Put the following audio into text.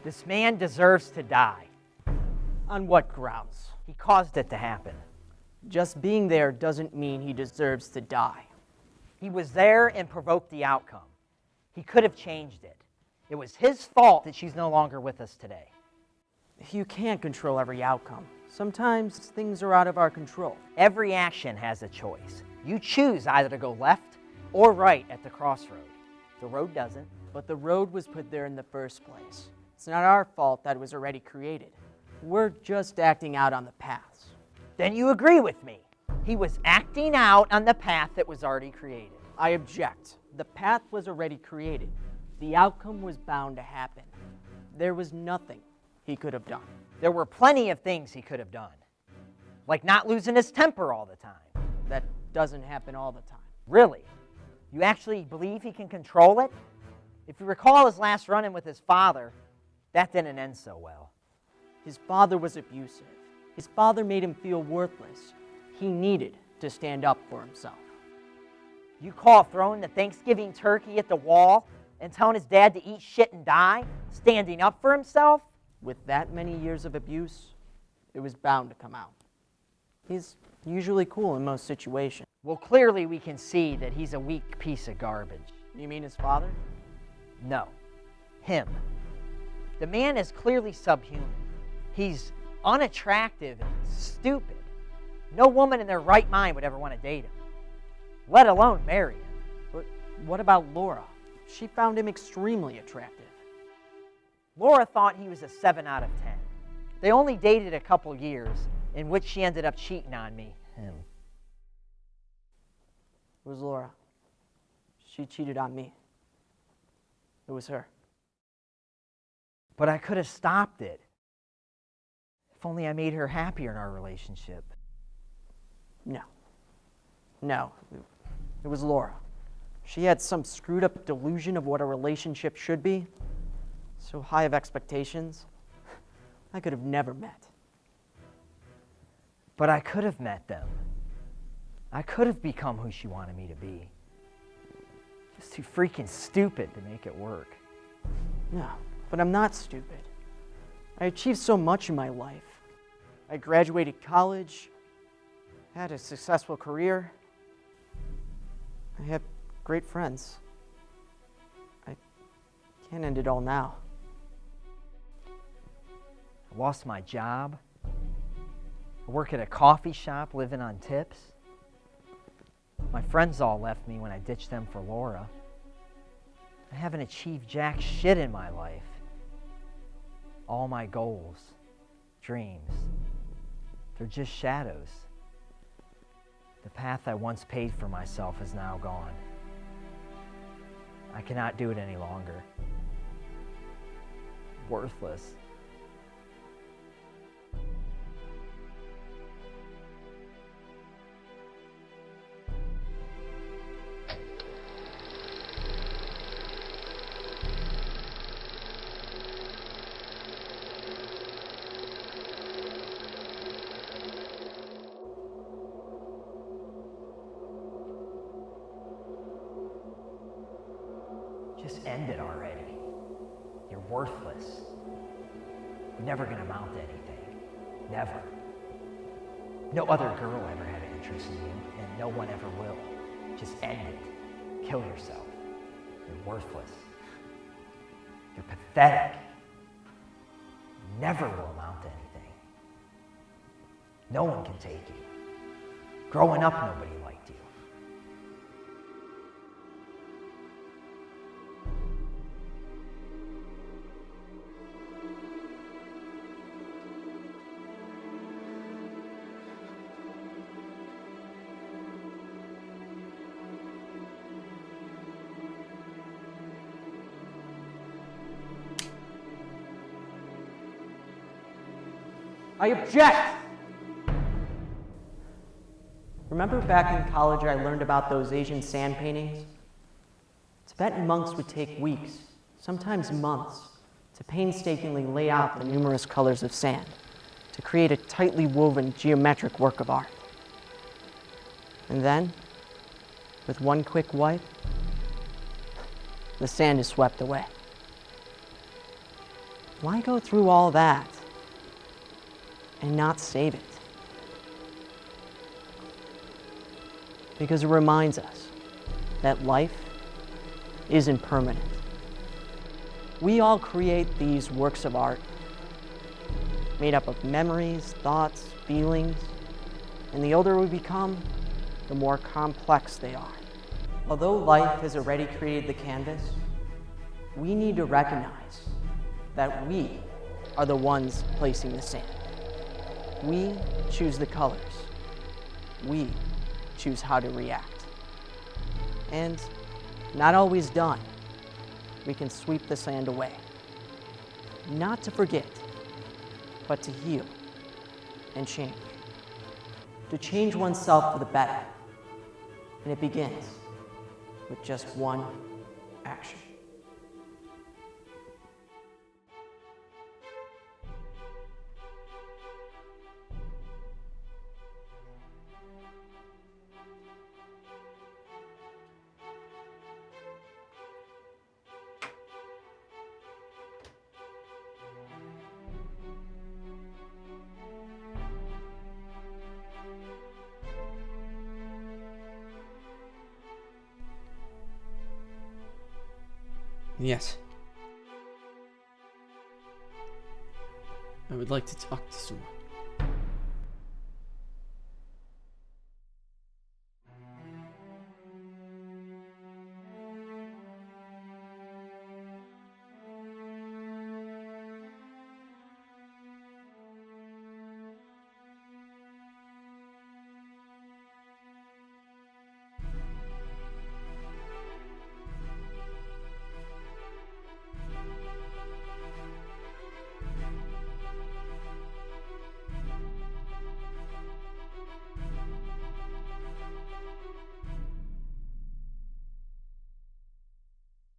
This man deserves to die. On what grounds? He caused it to happen. Just being there doesn't mean he deserves to die. He was there and provoked the outcome. He could have changed it. It was his fault that she's no longer with us today. You can't control every outcome. Sometimes things are out of our control. Every action has a choice. You choose either to go left or right at the crossroad. The road doesn't. But the road was put there in the first place. It's not our fault that it was already created. We're just acting out on the paths. Then you agree with me. He was acting out on the path that was already created. I object. The path was already created. The outcome was bound to happen. There was nothing he could have done. There were plenty of things he could have done, like not losing his temper all the time. That doesn't happen all the time. Really? You actually believe he can control it? If you recall his last run-in with his father, that didn't end so well. His father was abusive. His father made him feel worthless. He needed to stand up for himself. You call throwing the Thanksgiving turkey at the wall and telling his dad to eat shit and die standing up for himself? With that many years of abuse, it was bound to come out. He's usually cool in most situations. Well, clearly we can see that he's a weak piece of garbage. You mean his father? No, him. The man is clearly subhuman. He's unattractive and stupid. No woman in their right mind would ever want to date him, let alone marry him. But what about Laura? She found him extremely attractive. Laura thought he was a 7 out of 10. They only dated a couple years, in which she ended up cheating on me, him. It was Laura. She cheated on me. It was her. But I could have stopped it. If only I made her happier in our relationship. No, it was Laura. She had some screwed up delusion of what a relationship should be. So high of expectations, I could have never met. But I could have met them. I could have become who she wanted me to be. Just too freaking stupid to make it work. No, but I'm not stupid. I achieved so much in my life. I graduated college, had a successful career. I have great friends. I can't end it all now. I lost my job. I work at a coffee shop living on tips. My friends all left me when I ditched them for Laura. I haven't achieved jack shit in my life. All my goals, dreams, they're just shadows. The path I once paved for myself is now gone. I cannot do it any longer. Worthless. Just end it already. You're worthless. You're never going to amount to anything. Never. No other girl ever had an interest in you, and no one ever will. Just end it. Kill yourself. You're worthless. You're pathetic. You never will amount to anything. No one can take you. Growing up, nobody liked you. I object! Remember back in college I learned about those Asian sand paintings? Tibetan monks would take weeks, sometimes months, to painstakingly lay out the numerous colors of sand to create a tightly woven geometric work of art. And then, with one quick wipe, the sand is swept away. Why go through all that and not save it? Because it reminds us that life isn't permanent. We all create these works of art made up of memories, thoughts, feelings, and the older we become, the more complex they are. Although life has already created the canvas, we need to recognize that we are the ones placing the sand. We choose the colors. We choose how to react. And not always done, we can sweep the sand away. Not to forget, but to heal and change. To change oneself for the better. And it begins with just one action. Yes. I would like to talk to someone.